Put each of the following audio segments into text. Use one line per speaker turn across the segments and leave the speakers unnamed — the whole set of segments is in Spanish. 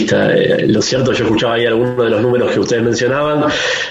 economista. Lo cierto, yo escuchaba ahí algunos de los números que ustedes mencionaban.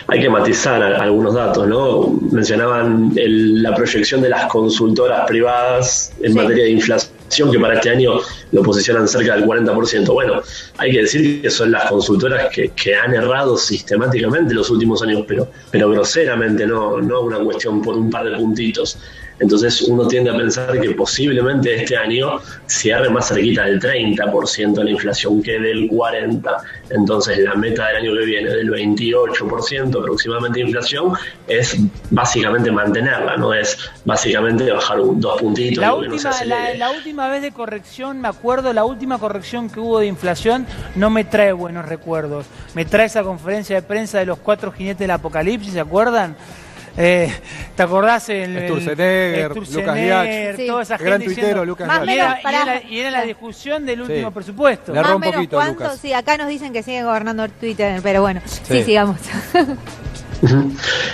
Hay que matizar algunos datos, ¿no? Mencionaban la proyección de las consultoras privadas en materia de inflación, que para este año lo posicionan cerca del 40%. Bueno, hay que decir que son las consultoras que han errado sistemáticamente los últimos años, pero groseramente, no una cuestión por un par de puntitos. Entonces uno tiende a pensar que posiblemente este año cierre más cerquita del 30% la inflación que del 40%. Entonces la meta del año que viene del 28% aproximadamente de inflación es básicamente mantenerla, no es básicamente bajar dos puntitos.
La última vez de corrección, me acuerdo, la última corrección que hubo de inflación no me trae buenos recuerdos. Me trae esa conferencia de prensa de los 4 jinetes del apocalipsis, ¿se acuerdan? ¿Te acordás?
Sturzenegger, Lucas Diach,
toda esa
gran
gente
tuitero,
diciendo,
Lucas Diach.
Y era la discusión del último presupuesto.
Le erró un poquito, Lucas.
Sí, acá nos dicen que sigue gobernando Twitter, pero bueno, sí sigamos.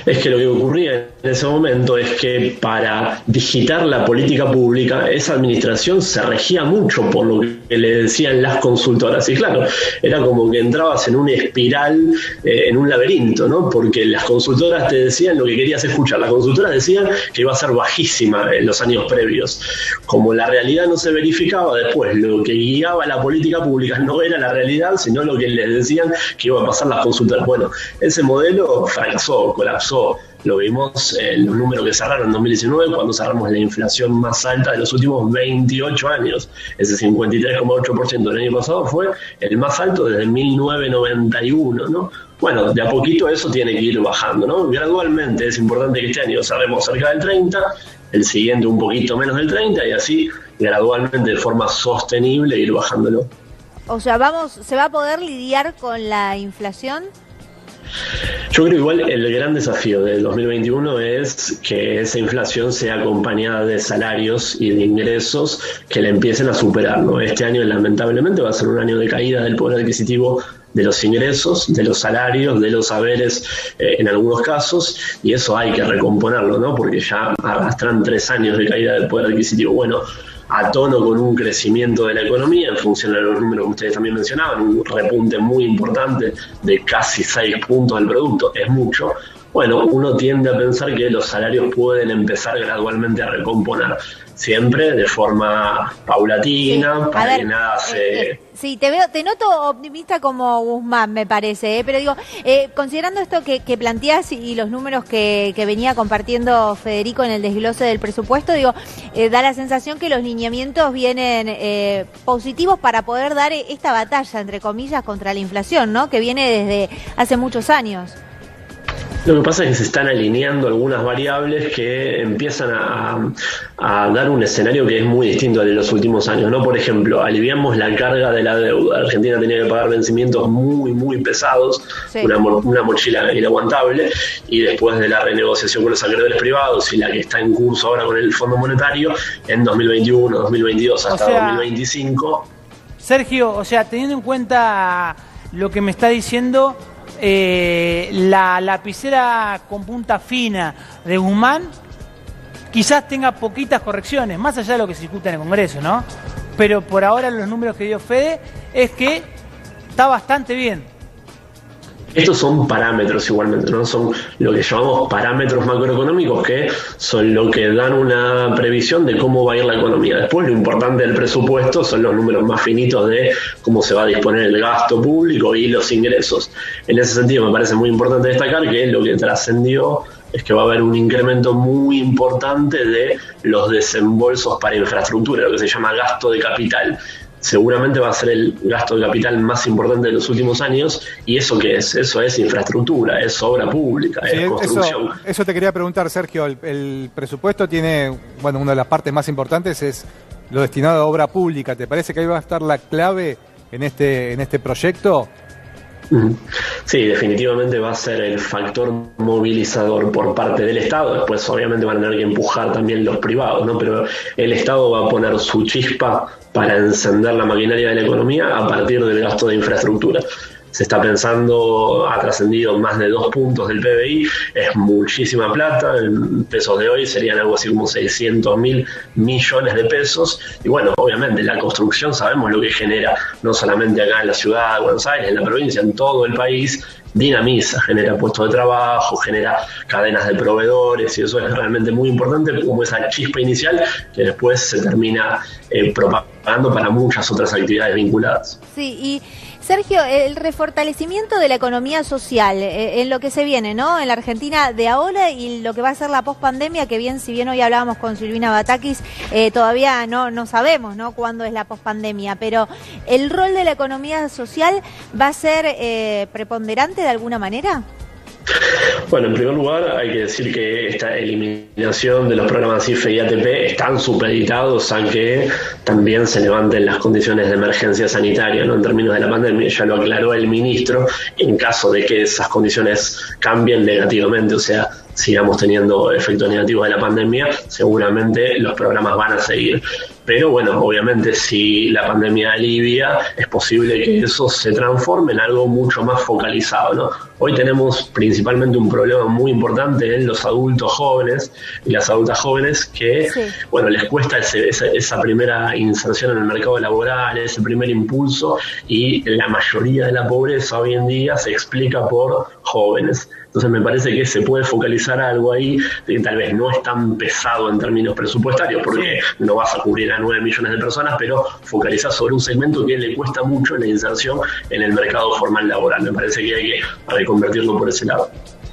Es que lo que ocurría en ese momento es que para digitar la política pública, esa administración se regía mucho por lo que le decían las consultoras. Y claro, era como que entrabas en una espiral, en un laberinto, ¿no? Porque las consultoras te decían lo que querías escuchar. Las consultoras decían que iba a ser bajísima en los años previos. Como la realidad no se verificaba después, lo que guiaba la política pública no era la realidad, sino lo que les decían que iba a pasar las consultoras. Bueno, ese modelo colapsó. Lo vimos en los números que cerraron en 2019, cuando cerramos la inflación más alta de los últimos 28 años. Ese 53,8% del año pasado fue el más alto desde 1991, ¿no? Bueno, de a poquito eso tiene que ir bajando, ¿no? Gradualmente. Es importante que este año cerremos cerca del 30%, el siguiente un poquito menos del 30%, y así gradualmente, de forma sostenible, ir bajándolo.
O sea, ¿se va a poder lidiar con la inflación?
Yo creo igual el gran desafío del 2021 es que esa inflación sea acompañada de salarios y de ingresos que la empiecen a superar, ¿no? Este año lamentablemente va a ser un año de caída del poder adquisitivo de los ingresos, de los salarios, de los saberes en algunos casos, y eso hay que recomponerlo, ¿no? Porque ya arrastran 3 años de caída del poder adquisitivo. Bueno, a tono con un crecimiento de la economía, en función de los números que ustedes también mencionaban, un repunte muy importante de casi 6 puntos del producto, es mucho. Bueno, uno tiende a pensar que los salarios pueden empezar gradualmente a recomponer, siempre de forma paulatina, para que nada se...
Sí, te noto optimista como Guzmán, me parece, pero digo, considerando esto que planteás y los números que venía compartiendo Federico en el desglose del presupuesto, digo, da la sensación que los lineamientos vienen positivos para poder dar esta batalla, entre comillas, contra la inflación, ¿no? Que viene desde hace muchos años.
Lo que pasa es que se están alineando algunas variables que empiezan a dar un escenario que es muy distinto al de los últimos años, ¿no? Por ejemplo, aliviamos la carga de la deuda. Argentina tenía que pagar vencimientos muy, muy pesados, una mochila inaguantable, y después de la renegociación con los acreedores privados y la que está en curso ahora con el Fondo Monetario, en 2021, 2022 hasta 2025.
Sergio, o sea, teniendo en cuenta lo que me está diciendo... la lapicera con punta fina de Guzmán quizás tenga poquitas correcciones, más allá de lo que se discuta en el Congreso, ¿no? Pero por ahora los números que dio Fede es que está bastante bien.
Estos son parámetros igualmente, ¿no? Son lo que llamamos parámetros macroeconómicos, que son lo que dan una previsión de cómo va a ir la economía. Después, lo importante del presupuesto son los números más finitos de cómo se va a disponer el gasto público y los ingresos. En ese sentido, me parece muy importante destacar que lo que trascendió es que va a haber un incremento muy importante de los desembolsos para infraestructura, lo que se llama gasto de capital. Seguramente va a ser el gasto de capital más importante de los últimos años. ¿Y eso qué es? Eso es infraestructura, es obra pública, es construcción.
Eso te quería preguntar, Sergio. El presupuesto tiene, bueno, una de las partes más importantes es lo destinado a obra pública. ¿Te parece que ahí va a estar la clave en este proyecto?
Sí, definitivamente va a ser el factor movilizador por parte del Estado. Después obviamente van a tener que empujar también los privados, ¿no? Pero el Estado va a poner su chispa para encender la maquinaria de la economía a partir del gasto de infraestructura. se está pensando, ha trascendido más de 2 puntos del PBI, es muchísima plata, en pesos de hoy serían algo así como 600.000 millones de pesos, y bueno, obviamente la construcción sabemos lo que genera, no solamente acá en la ciudad de Buenos Aires, en la provincia, en todo el país, dinamiza, genera puestos de trabajo, genera cadenas de proveedores, y eso es realmente muy importante como esa chispa inicial que después se termina propagando para muchas otras actividades vinculadas.
Sí, y Sergio, el refortalecimiento de la economía social, en lo que se viene, ¿no? En la Argentina de ahora y lo que va a ser la pospandemia, que bien, si bien hoy hablábamos con Silvina Batakis, todavía no sabemos, ¿no?, cuándo es la pospandemia, pero ¿el rol de la economía social va a ser preponderante de alguna manera?
Bueno, en primer lugar hay que decir que esta eliminación de los programas IFE y ATP están supeditados a que también se levanten las condiciones de emergencia sanitaria, ¿no?, en términos de la pandemia. Ya lo aclaró el ministro, en caso de que esas condiciones cambien negativamente, o sea, sigamos teniendo efectos negativos de la pandemia, seguramente los programas van a seguir. Pero bueno, obviamente si la pandemia alivia, es posible que eso se transforme en algo mucho más focalizado, ¿no? Hoy tenemos principalmente un problema muy importante en los adultos jóvenes y las adultas jóvenes que, sí, bueno, les cuesta esa primera inserción en el mercado laboral, ese primer impulso, y la mayoría de la pobreza hoy en día se explica por jóvenes. Entonces me parece que se puede focalizar algo ahí, que tal vez no es tan pesado en términos presupuestarios, porque no vas a cubrir a 9 millones de personas, pero focalizar sobre un segmento que le cuesta mucho la inserción en el mercado formal laboral. Me parece que hay que reconvertirlo por ese lado.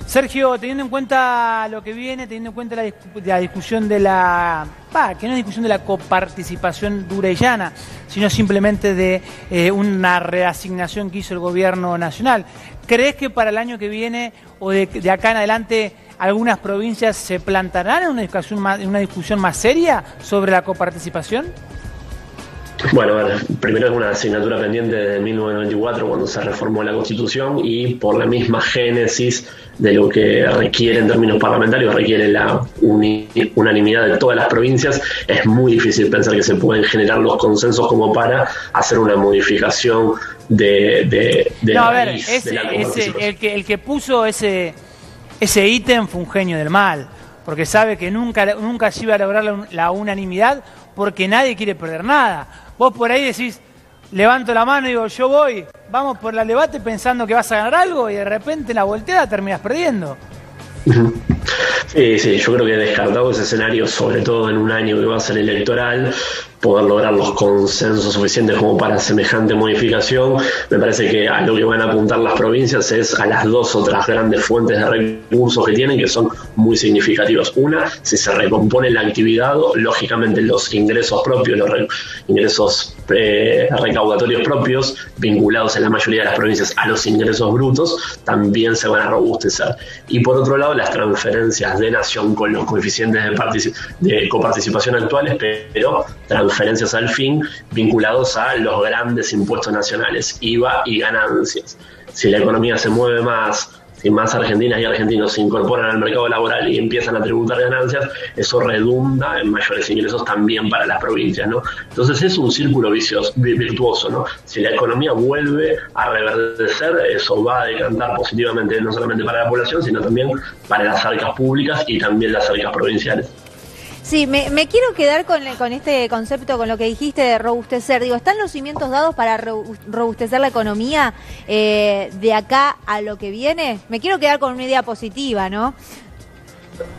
Sergio, teniendo en cuenta lo que viene, teniendo en cuenta la discusión de que no es discusión de la coparticipación dura y llana, sino simplemente de una reasignación que hizo el gobierno nacional, ¿crees que para el año que viene o de acá en adelante algunas provincias se plantarán en una discusión más seria sobre la coparticipación?
Bueno, a ver, primero es una asignatura pendiente desde 1994, cuando se reformó la Constitución, y por la misma génesis de lo que requiere en términos parlamentarios, requiere la unanimidad de todas las provincias, es muy difícil pensar que se pueden generar los consensos como para hacer una modificación de
no, a ver, el que puso ese ítem fue un genio del mal, porque sabe que nunca se iba a lograr la unanimidad, porque nadie quiere perder nada. Vos por ahí decís, levanto la mano y digo, yo voy, vamos por el debate pensando que vas a ganar algo, y de repente en la volteada terminas perdiendo.
Sí, yo creo que descartado ese escenario, sobre todo en un año que va a ser electoral, poder lograr los consensos suficientes como para semejante modificación. Me parece que a lo que van a apuntar las provincias es a las dos otras grandes fuentes de recursos que tienen, que son muy significativas. Una, si se recompone la actividad, lógicamente los ingresos propios, los ingresos recaudatorios propios, vinculados en la mayoría de las provincias a los ingresos brutos, también se van a robustecer. Y por otro lado, las transferencias de nación con los coeficientes de coparticipación actuales, pero transferencias al fin vinculados a los grandes impuestos nacionales, IVA y ganancias. Si la economía se mueve más, si más argentinas y argentinos se incorporan al mercado laboral y empiezan a tributar ganancias, eso redunda en mayores ingresos también para las provincias, ¿no? Entonces es un círculo virtuoso, ¿no? Si la economía vuelve a reverdecer, eso va a decantar positivamente no solamente para la población, sino también para las arcas públicas y también las arcas provinciales.
Sí, me quiero quedar con este concepto, con lo que dijiste de robustecer. Digo, ¿están los cimientos dados para robustecer la economía de acá a lo que viene? Me quiero quedar con una idea positiva, ¿no?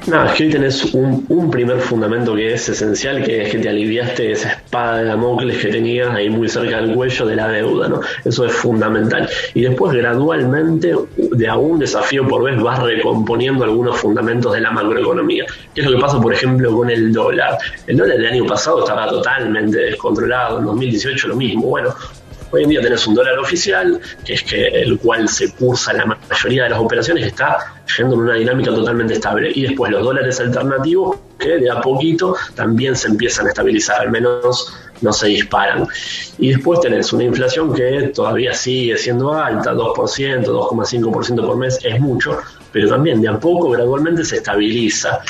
No, es que hoy tenés un primer fundamento que es esencial, que es que te aliviaste esa espada de Damocles que tenías ahí muy cerca del cuello de la deuda, ¿no? Eso es fundamental. Y después gradualmente, de a un desafío por vez, vas recomponiendo algunos fundamentos de la macroeconomía. ¿Qué es lo que pasa, por ejemplo, con el dólar? El dólar del año pasado estaba totalmente descontrolado, en 2018 lo mismo. Bueno, hoy en día tenés un dólar oficial, que es el cual se cursa la mayoría de las operaciones, que está yendo en una dinámica totalmente estable. Y después los dólares alternativos, que de a poquito también se empiezan a estabilizar, al menos no se disparan. Y después tenés una inflación que todavía sigue siendo alta, 2%, 2,5% por mes, es mucho, pero también de a poco, gradualmente se estabiliza.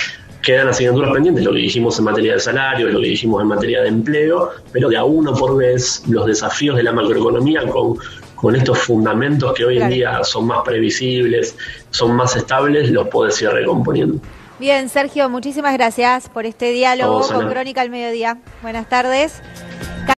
Quedan asignaturas pendientes, lo que dijimos en materia de salarios, lo que dijimos en materia de empleo, pero de a uno por vez los desafíos de la macroeconomía con con estos fundamentos que hoy en
Claro.
día son más previsibles, son más estables, los podés ir recomponiendo.
Bien, Sergio, muchísimas gracias por este diálogo
A vos,
con
Ana.
Crónica al Mediodía. Buenas tardes.